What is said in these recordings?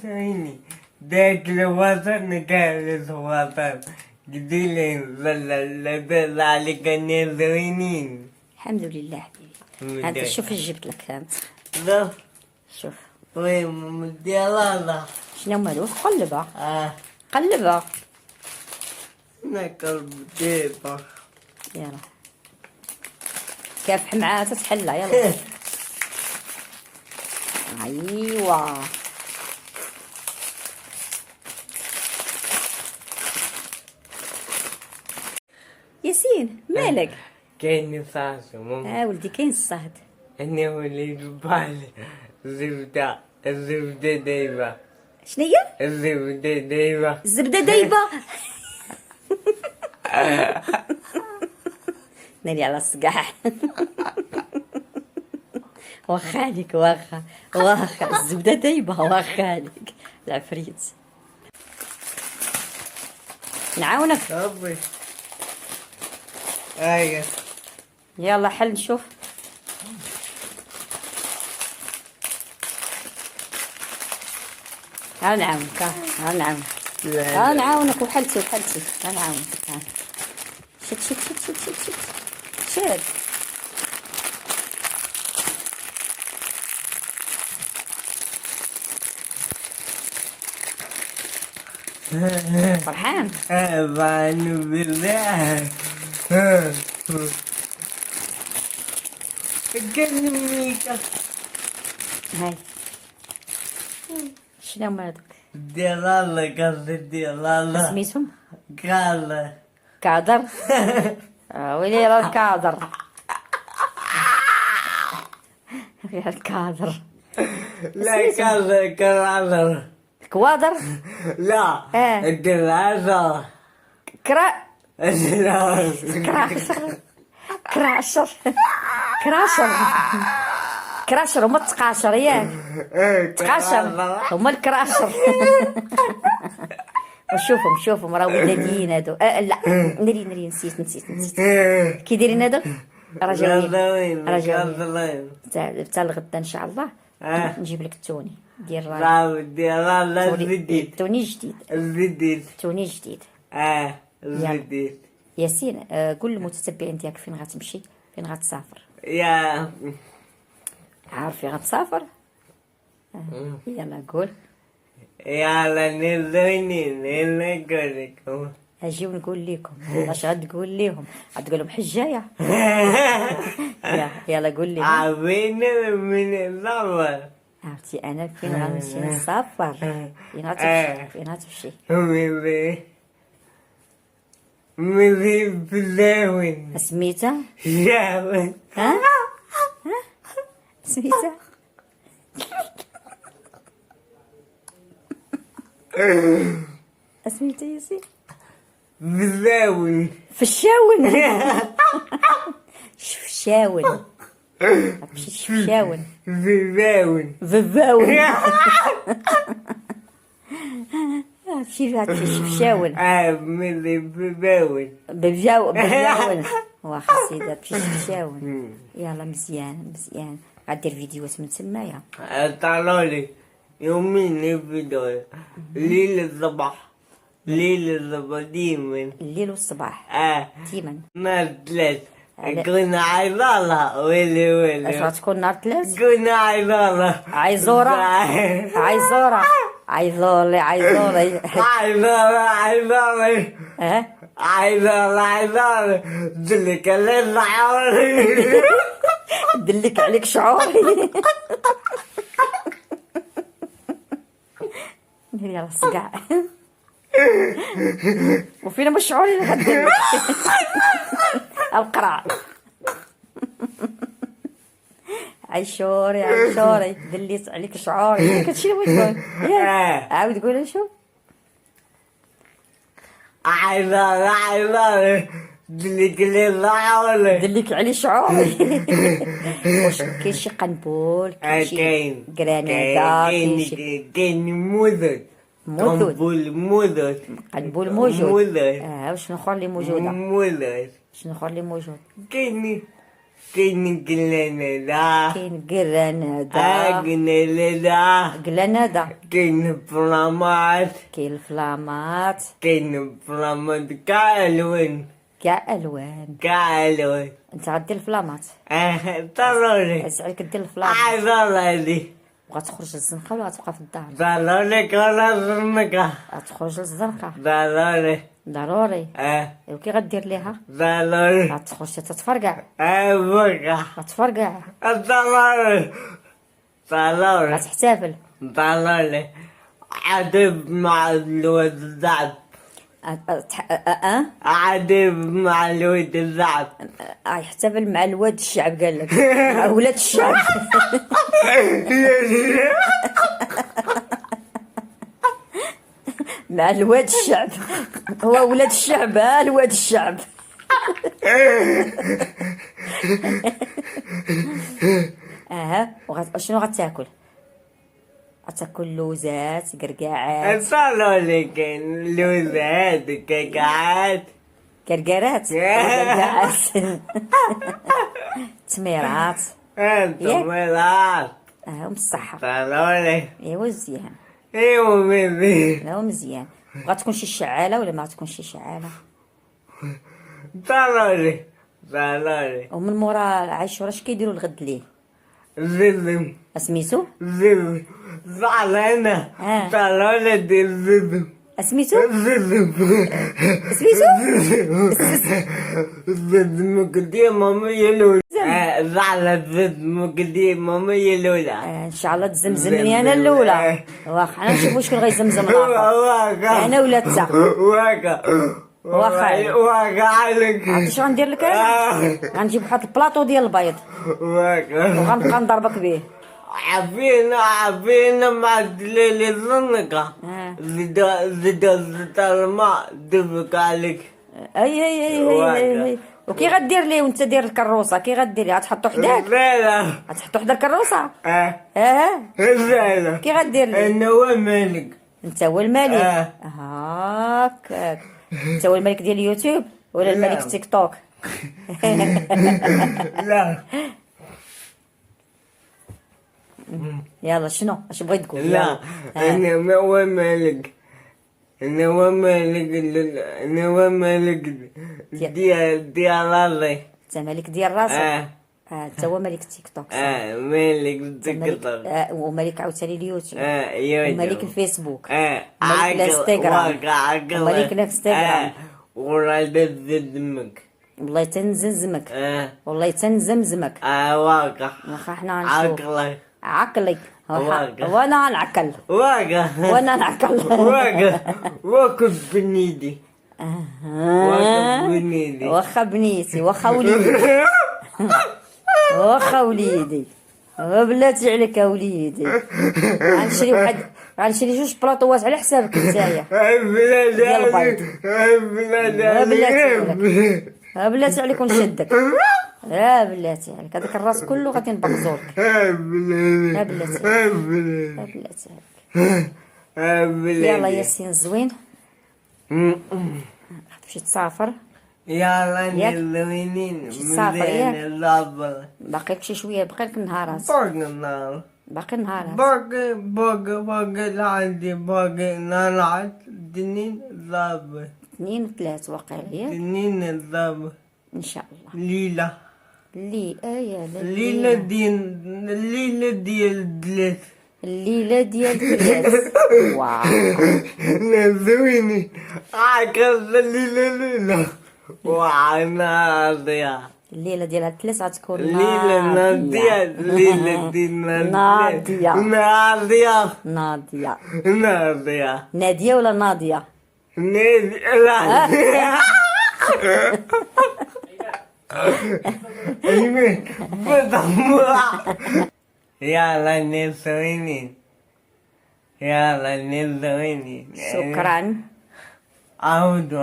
عيني ذاك الوطن كان الوطن قديلين ظل عليك الناظرين. الحمد لله حبيبي. هذا شوف جبت لك فهمت. لا شوف وين ديال الله شنو مالو قلبها. قلبها ناكل ديبا. يلا كافح معاها تتحلى يلا. ايوا ياسين مالك؟ كاين صاص ماما. ولدي كاين الصهد. انا وليت بالي الزبدة دايبة. شنيا؟ الزبدة دايبة. الزبدة دايبة. ناري على الصقاح. واخالك واخا الزبدة دايبة واخالك العفريت. نعاونك. ربي ايوه يلا حل نشوف. ها نعاونك ها نعاونك ها نعاونك وحلتي ها نعاونك. ها شد فرحان. بانو بالله. كلميك هاي شنو مالك؟ ديال الله قصدي ديال الله سميتهم؟ قال كادر. ويلي راه الكادر. يا الكادر. لا قال كرادر. كوادر. لا الدراسة كرا لا كراشر كراشر هما التقاشر ياك. تقاشر هما الكراشر. شوفهم راه ولاديين هادو. لا نري نسيت كي دايرين هادو راه جايين حتى الغدا ان شاء الله. نجيب لك التوني ديال الزديد. توني جديد. توني جديد. الزديد. ياسين قول للمتتبعين ديالك فين غتمشي فين غتسافر. يا عارف فين غتسافر؟ يلا قول. يلا نزيني نقول لكم. اجي ونقول لكم. اش غتقول لهم؟ غتقول لهم حجايه. يلا قول لي. عارفين من السفر. عرفتي انا فين غنمشي نسافر. فين غتمشي؟ مزي بلاون. سميتها؟ جاون. ها سميتها؟ سميتها ياسين؟ بلاون. فشاون. شفشاون. شفشاون. بلاون. ففاون. هادشي شفشاون. مزي بلاون. بفجاون. واخا سيدي هادشي شفشاون. يلا مزيان غدير فيديوهات من تمايا. طلعولي يومين فيديو ليل الصباح ديما الليل والصباح ديما. نهار ثلاث كنا عيطالة ويلي اش غتكون نهار ثلاث؟ كنا عيطالة عيزورة عيزوري عيطالة دلك عليك شعوري. دلك عليك شعوري. ندير على الصقع. وفينا مش شعوري اللي غدير. القرع. عيشوري دليت عليك شعوري. كتشي اللي تقول عاود قولها. شوف عيطالة دلك علي شعوري. واش كاين شي قنبول كاين شي كرانيدا كاين مدد قنبول موجود. وشنو اخر اللي موجوده؟ مدد شنو اخر اللي موجود؟ كاين كاين جرانادا كاين جرانادا جرانادا كاين فلامات كاين الفلامات كاين فلامات كاع الوان كاع الوان انت غدير الفلامات ضروري اسعلك دير الفلامات ضروري وغتخرج للزنقه ولا غتبقى في الدار ضروري كون زنقة غتخرج للزنقه ضروري ضروري وكي غدير ليها ضروري غتخرج تتفرقع بقى غتفرقع ضروري ضروري غتحتفل ضروري عدب مع الواد الزعب عدب مع الواد الزعب يحتفل مع الواد الشعب قال لك ولاد الشعب مع الواد الشعب هو ولاد الشعب الواد الشعب شنو غتاكل لوزات قرقاعات صاروا لي كاين لوزات كيكات قرقارات قرقاعات تميرات تمرات ومصحة صاروا لي ايوا مزيان ايوا مزيان لا مزيان غتكون شي شعالة ولا ما غتكونش شي شعالة صاروا لي ومن مورا عاشوراء اش كيديروا الغد ليه زلم اسميتو زلم زعلانة صاروا لي دير زلم اسميتو زلم قديم ماما يلول زعلت زلم قديم ماما يلولا ان شاء الله تزمزمني انا الاولى واخا انا نشوفو شكون غيزمزم الاخر انا ولا انت واقع عليك عرفتي شنو غندير لك انا غنجيب واحد البلاطو ديال البيض وغنبقى نضربك به عافينا مع الدليل الزنقة زيد الماء دبك عليك اي وكي غدير ليه وانت دير الكروسه كي غدير ليه غتحطو حداك لا غتحطو حدا الكروسه لا كي غدير ليه انا هو مالك انت هو الملك هاكاك انت هو الملك ديال اليوتيوب ولا الملك تيك توك لا يلا شنو اش بغيت تقول لا انا ما هو مالك انا هو مالك ديال راسي انت ملك ديال راسك انت هو ملك تيك توك مالك تيك توك وملك عاوتاني اليوتيوب يوتيوب وملك الفيسبوك ملك الانستغرام وملك الانستغرام والله تنزمك والله تنزمزمك والله تنزمزمك واقع واخا حنا نشوف عقلك واقع وانا نعقل وانا نعقل واقف بنيدي واخا بنيتي واخا وليدي واخا وليدي بلاتي عليك وليدي غنشري جوج بلاطوات على حسابك نتايا ديال البيض بلاتي عليك ونشدك بلاتي عليك هذاك الراس كله غادي نبغزولك بلاتي عليك يلا ياسين زوين تمشي تسافر يلا نزوينين تسافر ياك نلعب باقي لك شي شويه باقي لك نهارات باقي نهارات باقي عندي باقي نلعب دنين ضابط 2 و 3 واقيلا ياك دنين الضابط ان شاء الله ليلة الليلة ديال دلات الليلة ديال الثلاث واو نزويني عاكز الليلة وعناضية الليلة ديال الثلاث غتكون الليلة ناضية الليلة ديال ناضية نادية ولا ناضية يلا نزويني شكرا عود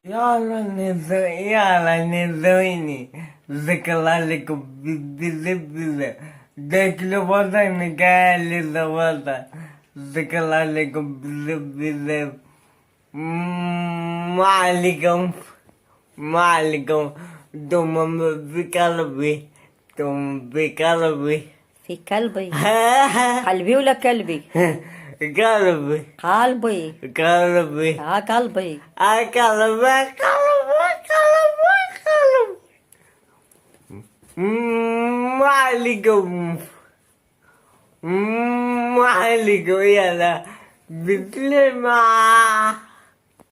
يلا نزويني ذكر لك بزبزة داك الوطن قال الوطن ذكر لك بزبزة ما عليكم دوم بقلبي دوم بقلبي في كلبي قلبي ولا كلبي؟ قلبي قلبي. قلبي قلبي. قلبي ما عليكم ما عليكم يلا بسلامة